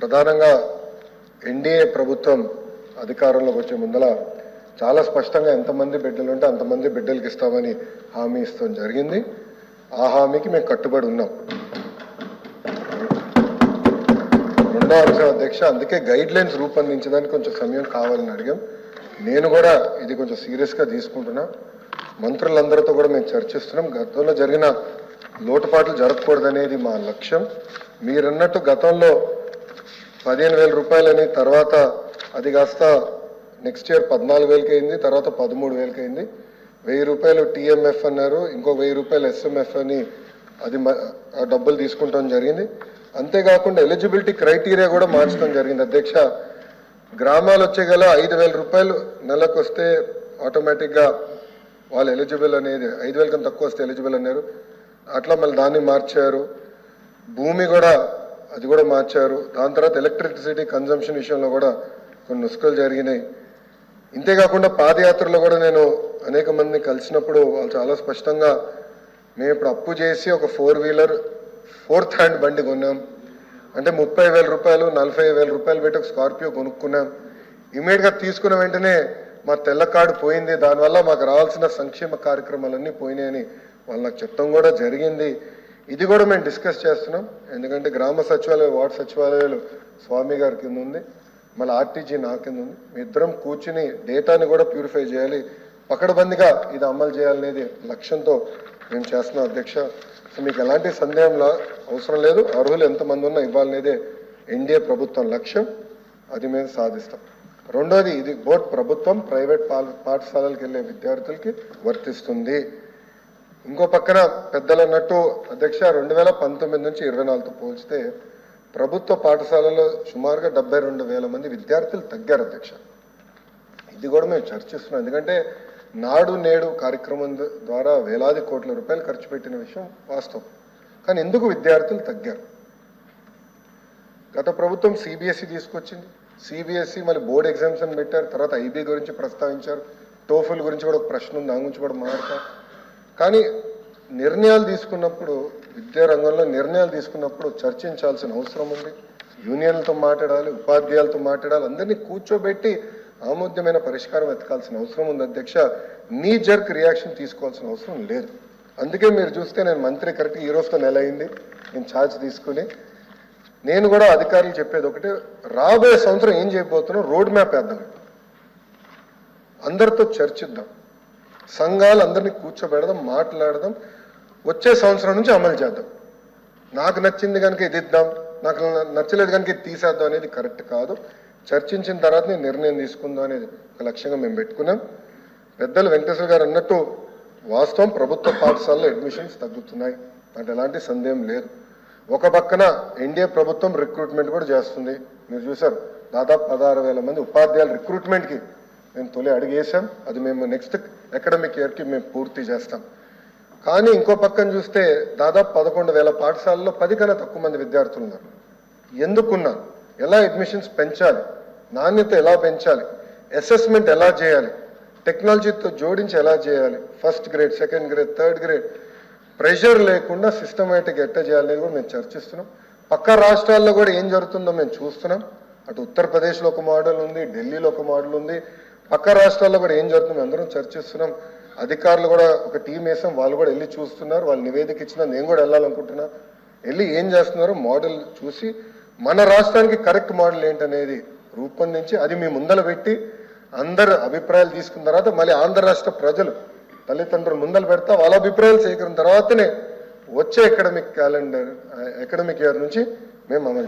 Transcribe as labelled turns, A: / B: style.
A: ప్రధానంగా ఎన్డీఏ ప్రభుత్వం అధికారంలోకి వచ్చే ముందల చాలా స్పష్టంగా ఎంతమంది బిడ్డలు ఉంటే అంతమంది బిడ్డలకి ఇస్తామని హామీ ఇస్తాం జరిగింది. ఆ హామీకి మేము కట్టుబడి ఉన్నాం. రెండో అంశం అధ్యక్ష, అందుకే గైడ్ లైన్స్ రూపొందించడానికి కొంచెం సమయం కావాలని అడిగాం. నేను కూడా ఇది కొంచెం సీరియస్గా తీసుకుంటున్నా. మంత్రులందరితో కూడా మేము చర్చిస్తున్నాం. గతంలో జరిగిన లోటుపాట్లు జరగకూడదనేది మా లక్ష్యం. మీరన్నట్టు గతంలో 15,000 రూపాయలని, తర్వాత అది కాస్త నెక్స్ట్ ఇయర్ 14,000కి అయింది, తర్వాత 13,000కి అయింది. 1,000 రూపాయలు టీఎంఎఫ్ అన్నారు, ఇంకో 1,000 రూపాయలు ఎస్ఎంఎఫ్ అని అది డబ్బులు తీసుకుంటాం జరిగింది. అంతేకాకుండా ఎలిజిబిలిటీ క్రైటీరియా కూడా మార్చడం జరిగింది అధ్యక్ష. గ్రామాలు వచ్చే గల 5,000 రూపాయలు నెలకు వస్తే ఆటోమేటిక్గా వాళ్ళు ఎలిజిబుల్ అనేది, 5,000 కన్నా తక్కువ వస్తే ఎలిజిబుల్ అన్నారు. అట్లా మళ్ళీ దాన్ని మార్చారు. భూమి కూడా అది కూడా మార్చారు. దాని తర్వాత ఎలక్ట్రిసిటీ కన్జంప్షన్ విషయంలో కూడా కొన్ని నుస్ఖలు జరిగినాయి. ఇంతేకాకుండా పాదయాత్రలో కూడా నేను అనేక మందిని కలిసినప్పుడు వాళ్ళు చాలా స్పష్టంగా, మేము ఇప్పుడు అప్పు చేసి ఒక 4 వీలర్ 4th హ్యాండ్ బండి కొన్నాం అంటే 30,000 రూపాయలు 40,000 రూపాయలు పెట్టి ఒక స్కార్పియో కొనుక్కున్నాం. ఇమీడియట్గా తీసుకున్న వెంటనే మా తెల్ల కార్డు పోయింది, దానివల్ల మాకు రావాల్సిన సంక్షేమ కార్యక్రమాలన్నీ పోయినాయని వాళ్ళు నాకు చెప్పడం కూడా జరిగింది. ఇది కూడా మేము డిస్కస్ చేస్తున్నాం. ఎందుకంటే గ్రామ సచివాలయం, వార్డు సచివాలయాలు స్వామి గారి కింద ఉంది, మళ్ళీ ఆర్టీజీ నా కింద ఉంది. మీ ఇద్దరం కూర్చుని డేటాని కూడా ప్యూరిఫై చేయాలి, పకడ్బందీగా ఇది అమలు చేయాలనేది లక్ష్యంతో మేము చేస్తున్నాం అధ్యక్ష. సో మీకు ఎలాంటి సందేహంలా అవసరం లేదు. అర్హులు ఎంతమంది ఉన్నా ఇవ్వాలనేదే ఎన్డీఏ ప్రభుత్వం లక్ష్యం. అది మేము సాధిస్తాం. రెండోది, ఇది బోత్ ప్రభుత్వం ప్రైవేట్ పాఠశాలలకు వెళ్ళే విద్యార్థులకి వర్తిస్తుంది. ఇంకో పక్కన పెద్దలు అన్నట్టు అధ్యక్ష, 2019 నుంచి 24తో పోల్చితే ప్రభుత్వ పాఠశాలలో సుమారుగా 72,000 మంది విద్యార్థులు తగ్గారు అధ్యక్ష. ఇది కూడా మేము చర్చిస్తున్నాం. ఎందుకంటే నాడు నేడు కార్యక్రమం ద్వారా వేలాది కోట్ల రూపాయలు ఖర్చు పెట్టిన విషయం వాస్తవం. కానీ ఎందుకు విద్యార్థులు తగ్గారు? గత ప్రభుత్వం సిబిఎస్ఈ తీసుకొచ్చింది, సిబిఎస్ఈ మళ్ళీ బోర్డ్ ఎగ్జామ్స్ అని పెట్టారు, తర్వాత ఐబీ గురించి ప్రస్తావించారు, టోఫుల్ గురించి కూడా ఒక ప్రశ్న ఉంది, దాని గురించి కూడా మాట్లాడతారు. కానీ నిర్ణయాలు తీసుకున్నప్పుడు, విద్యారంగంలో నిర్ణయాలు తీసుకున్నప్పుడు చర్చించాల్సిన అవసరం ఉంది. యూనియన్లతో మాట్లాడాలి, ఉపాధ్యాయులతో మాట్లాడాలి, అందరినీ కూర్చోబెట్టి ఆమోద్యమైన పరిష్కారం వెతకాల్సిన అవసరం ఉంది అధ్యక్ష. నీ జర్క్ రియాక్షన్ తీసుకోవాల్సిన అవసరం లేదు. అందుకే మీరు చూస్తే నేను మంత్రి కరెక్ట్గా ఈ రోజుతో నెల అయింది నేను ఛార్జ్ తీసుకుని. నేను కూడా అధికారులు చెప్పేది ఒకటే, రాబోయే సంవత్సరం ఏం చేయబోతున్నాం రోడ్ మ్యాప్ వేద్దాం, అందరితో చర్చిద్దాం, సంఘాలు అందరినీ కూర్చోబెడదాం, మాట్లాడదాం, వచ్చే సంవత్సరం నుంచి అమలు చేద్దాం. నాకు నచ్చింది కనుక ఇది ఇద్దాం, నాకు నచ్చలేదు కనుక ఇది తీసేద్దాం అనేది కరెక్ట్ కాదు. చర్చించిన తర్వాత నేను నిర్ణయం తీసుకుందాం అనేది ఒక లక్ష్యంగా మేము పెట్టుకున్నాం. పెద్దలు వెంకటేశ్వర గారు అన్నట్టు వాస్తవం, ప్రభుత్వ పాఠశాలలో అడ్మిషన్స్ తగ్గుతున్నాయి అంటే ఎలాంటి సందేహం లేదు. ఒక పక్కన ఎన్డీఏ ప్రభుత్వం రిక్రూట్మెంట్ కూడా చేస్తుంది. మీరు చూసారు, దాదాపు 16,000 మంది ఉపాధ్యాయుల రిక్రూట్మెంట్కి మేము తొలి అడిగేసాం. అది మేము నెక్స్ట్ అకాడమిక్ ఇయర్కి మేము పూర్తి చేస్తాం. కానీ ఇంకో పక్కన చూస్తే దాదాపు 11,000 పాఠశాలలో 10 కన్నా తక్కువ మంది విద్యార్థులు ఉన్నారు. ఎందుకున్నారు? ఎలా అడ్మిషన్స్ పెంచాలి, నాణ్యత ఎలా పెంచాలి, అసెస్మెంట్ ఎలా చేయాలి, టెక్నాలజీతో జోడించి ఎలా చేయాలి, first grade, second grade, third grade pressure లేకుండా సిస్టమేటిక్ ఎట్ట చేయాలనేది కూడా మేము చర్చిస్తున్నాం. పక్క రాష్ట్రాల్లో కూడా ఏం జరుగుతుందో మేము చూస్తున్నాం. అటు ఉత్తరప్రదేశ్లో ఒక మోడల్ ఉంది, ఢిల్లీలో ఒక మోడల్ ఉంది, పక్క రాష్ట్రాల్లో కూడా ఏం జరుగుతుందో అందరం చర్చిస్తున్నాం. అధికారులు కూడా ఒక టీం వేసాం, వాళ్ళు కూడా వెళ్ళి చూస్తున్నారు. వాళ్ళు నివేదిక ఇచ్చినా నేను కూడా వెళ్ళాలనుకుంటున్నా. వెళ్ళి ఏం చేస్తున్నారో మోడల్ చూసి మన రాష్ట్రానికి కరెక్ట్ మోడల్ ఏంటనేది రూపొందించి అది మీ ముందర పెట్టి అందరు అభిప్రాయాలు తీసుకున్న తర్వాత మళ్ళీ ఆంధ్ర రాష్ట్ర ప్రజలు తల్లిదండ్రులు ముందలు పెడతా వాళ్ళ అభిప్రాయాలు సేకరించిన తర్వాతనే వచ్చే అకాడమిక్ ఇయర్ నుంచి మేము అమలు